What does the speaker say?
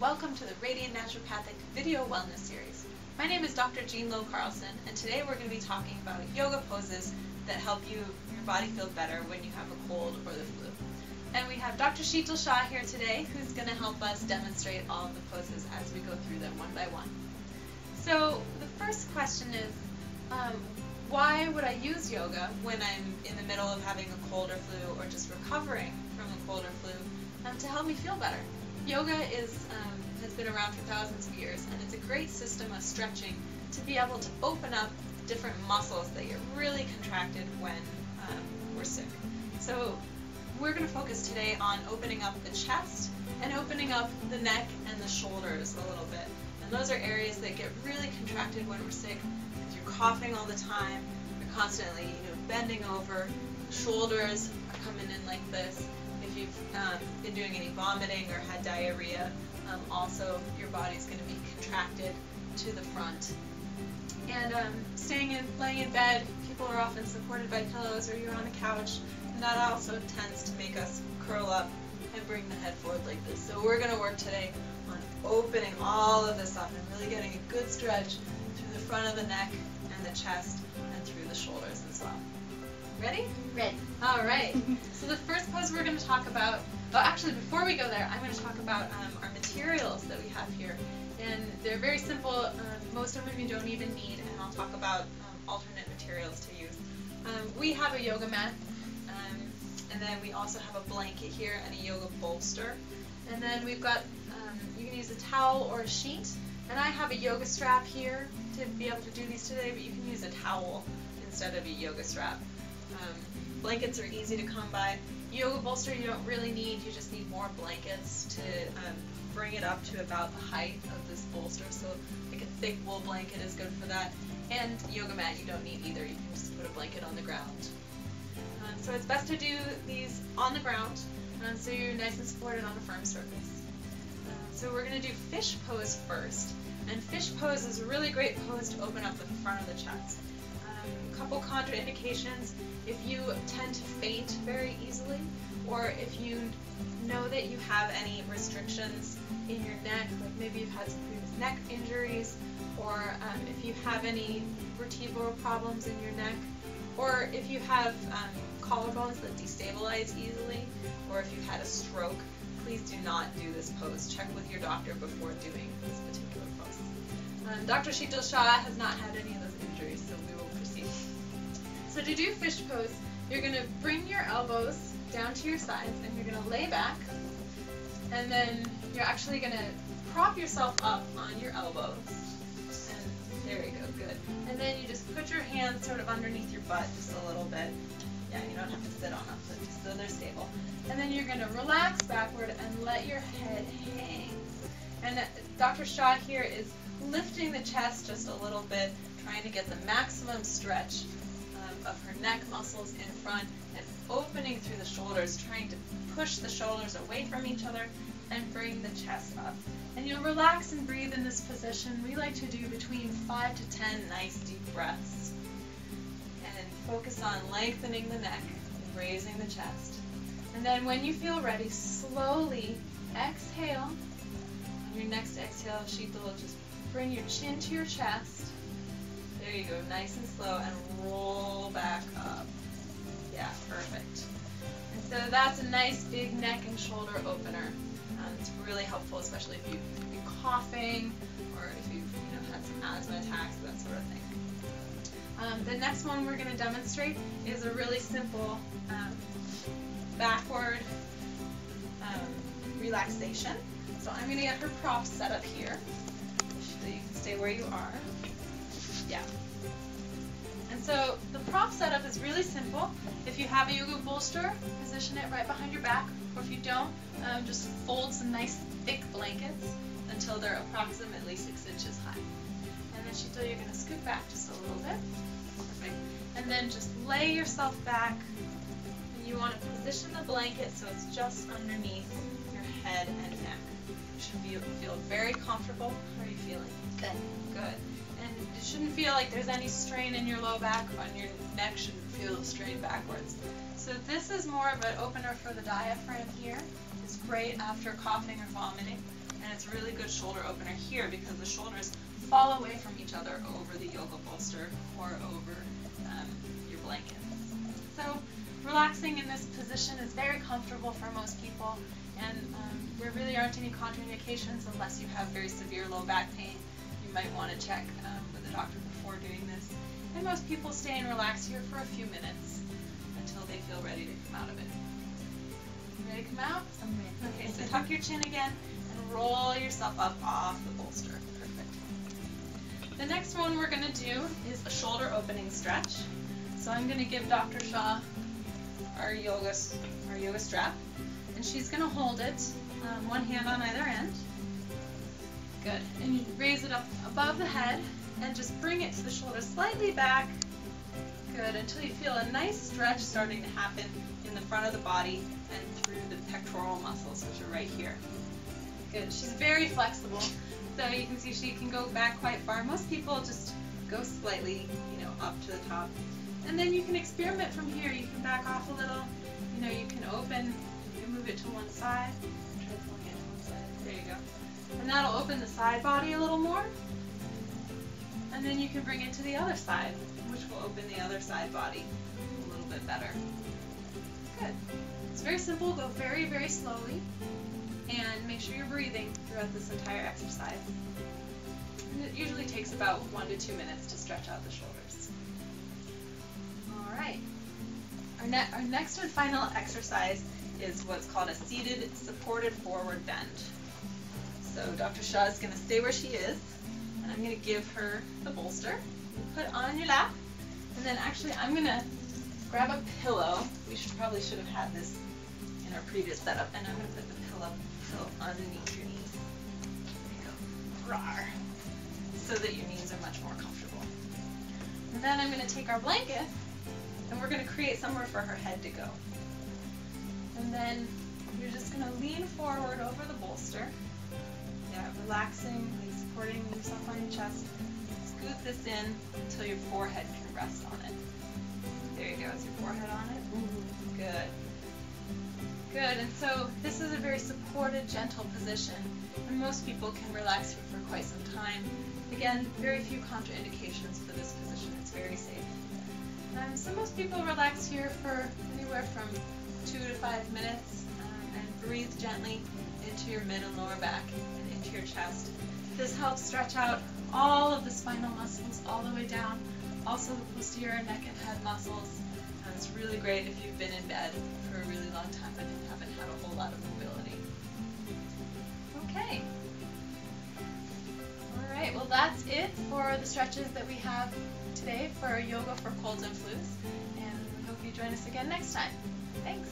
welcome to the Radiant Naturopathic Video Wellness Series. My name is Dr. Jean Lowe Carlson, and today we're going to be talking about yoga poses that help your body feel better when you have a cold or the flu. And we have Dr. Sheetal Shah here today, who's going to help us demonstrate all of the poses as we go through them one by one. So the first question is, why would I use yoga when I'm in the middle of having a cold or flu, or just recovering from a cold or flu, to help me feel better? Yoga has been around for thousands of years, and it's a great system of stretching to be able to open up different muscles that get really contracted when we're sick. So we're going to focus today on opening up the chest and opening up the neck and the shoulders a little bit. And those are areas that get really contracted when we're sick. If you're coughing all the time, you're constantly bending over, shoulders are coming in like this. If you've been doing any vomiting or had diarrhea, also your body's going to be contracted to the front. And laying in bed, people are often supported by pillows, or you're on a couch, and that also tends to make us curl up and bring the head forward like this. So we're going to work today on opening all of this up and really getting a good stretch through the front of the neck and the chest and through the shoulders as well. Ready? Ready. All right. So the first pose we're going to talk about, actually before we go there, I'm going to talk about our materials that we have here. And they're very simple. Most of them you don't even need, and I'll talk about alternate materials to use. We have a yoga mat, and then we also have a blanket here and a yoga bolster. And then we've got, you can use a towel or a sheet. And I have a yoga strap here to be able to do these today, but you can use a towel instead of a yoga strap. Blankets are easy to come by. Yoga bolster you don't really need, you just need more blankets to bring it up to about the height of this bolster, so like a thick wool blanket is good for that. And yoga mat you don't need either, you can just put a blanket on the ground. So it's best to do these on the ground, so you're nice and supported on a firm surface. So we're going to do fish pose first, and fish pose is a really great pose to open up the front of the chest. A couple contraindications: if you tend to faint very easily, or if you know that you have any restrictions in your neck, like maybe you've had some previous neck injuries, or if you have any vertebral problems in your neck, or if you have collarbones that destabilize easily, or if you've had a stroke, please do not do this pose. Check with your doctor before doing this particular pose. Dr. Sheetal Shah has not had any of those injuries, so we will proceed. So to do fish pose, you're going to bring your elbows down to your sides, and you're going to lay back, and then you're actually going to prop yourself up on your elbows. And there you go, good. And then you just put your hands sort of underneath your butt just a little bit. Yeah, you don't have to sit on them, but just so they're stable. And then you're going to relax backward and let your head hang. And Dr. Shah here is lifting the chest just a little bit, trying to get the maximum stretch of her neck muscles in front, and opening through the shoulders, trying to push the shoulders away from each other and bring the chest up. And you'll relax and breathe in this position. We like to do between 5 to 10 nice deep breaths. And focus on lengthening the neck and raising the chest. And then when you feel ready, slowly exhale. On your next exhale, Sheetal will just bring your chin to your chest. There you go, nice and slow, and roll back up. Yeah, perfect. And so that's a nice big neck and shoulder opener. It's really helpful, especially if you've been coughing, or if you've had some asthma attacks, that sort of thing. The next one we're going to demonstrate is a really simple backward relaxation. So I'm going to get her props set up here, so you can stay where you are. Yeah. And so the prop setup is really simple. If you have a yoga bolster, position it right behind your back, or if you don't, just fold some nice thick blankets until they're approximately 6 inches high. And then Sheetal, you're going to scoot back just a little bit. Perfect. And then just lay yourself back. And you want to position the blanket so it's just underneath your head and neck. You should feel very comfortable. How are you feeling? Good. Good. And it shouldn't feel like there's any strain in your low back, on your neck shouldn't feel strained backwards. So this is more of an opener for the diaphragm here. It's great after coughing or vomiting. And it's a really good shoulder opener here because the shoulders fall away from each other over the yoga bolster or over your blanket. So relaxing in this position is very comfortable for most people, and there really aren't any contraindications unless you have very severe low back pain. You might want to check with the doctor before doing this. And most people stay and relax here for a few minutes until they feel ready to come out of it. You ready to come out? I'm ready. Okay, so tuck your chin again and roll yourself up off the bolster. Perfect. The next one we're going to do is a shoulder opening stretch. So I'm going to give Dr. Shah our yoga strap, and she's going to hold it, one hand on either end. Good. And you raise it up above the head and just bring it to the shoulders slightly back. Good, until you feel a nice stretch starting to happen in the front of the body and through the pectoral muscles, which are right here. Good. She's very flexible, so you can see she can go back quite far. Most people just go slightly, up to the top. And then you can experiment from here. You can back off a little. You can open, you can move it to one side. Try pulling it to one side. There you go. And that'll open the side body a little more. And then you can bring it to the other side, which will open the other side body a little bit better. Good. It's very simple. Go very, very slowly. And make sure you're breathing throughout this entire exercise. And it usually takes about 1 to 2 minutes to stretch out the shoulders. All right. Our next and final exercise is what's called a seated supported forward bend. So Dr. Shah is going to stay where she is, and I'm going to give her the bolster. You put it on your lap, and then actually I'm going to grab a pillow. We probably should have had this in our previous setup, and I'm going to put the pillow underneath your knees. There you go. Rawr. So that your knees are much more comfortable. And then I'm going to take our blanket, and we're going to create somewhere for her head to go. And then you're just going to lean forward over the bolster. Yeah, relaxing, like supporting yourself on your chest. Scoot this in until your forehead can rest on it. There you go. Is your forehead on it? Mm-hmm. Good. Good. And so this is a very supported, gentle position, and most people can relax here for quite some time. Again, very few contraindications for this position. It's very safe. So most people relax here for anywhere from 2 to 5 minutes, and breathe gently into your mid and lower back and into your chest. This helps stretch out all of the spinal muscles all the way down, also the posterior neck and head muscles. And it's really great if you've been in bed for a really long time and haven't had a whole lot of mobility. Okay. All right, well that's it for the stretches that we have today for yoga for colds and flus. And we hope you join us again next time. Thanks.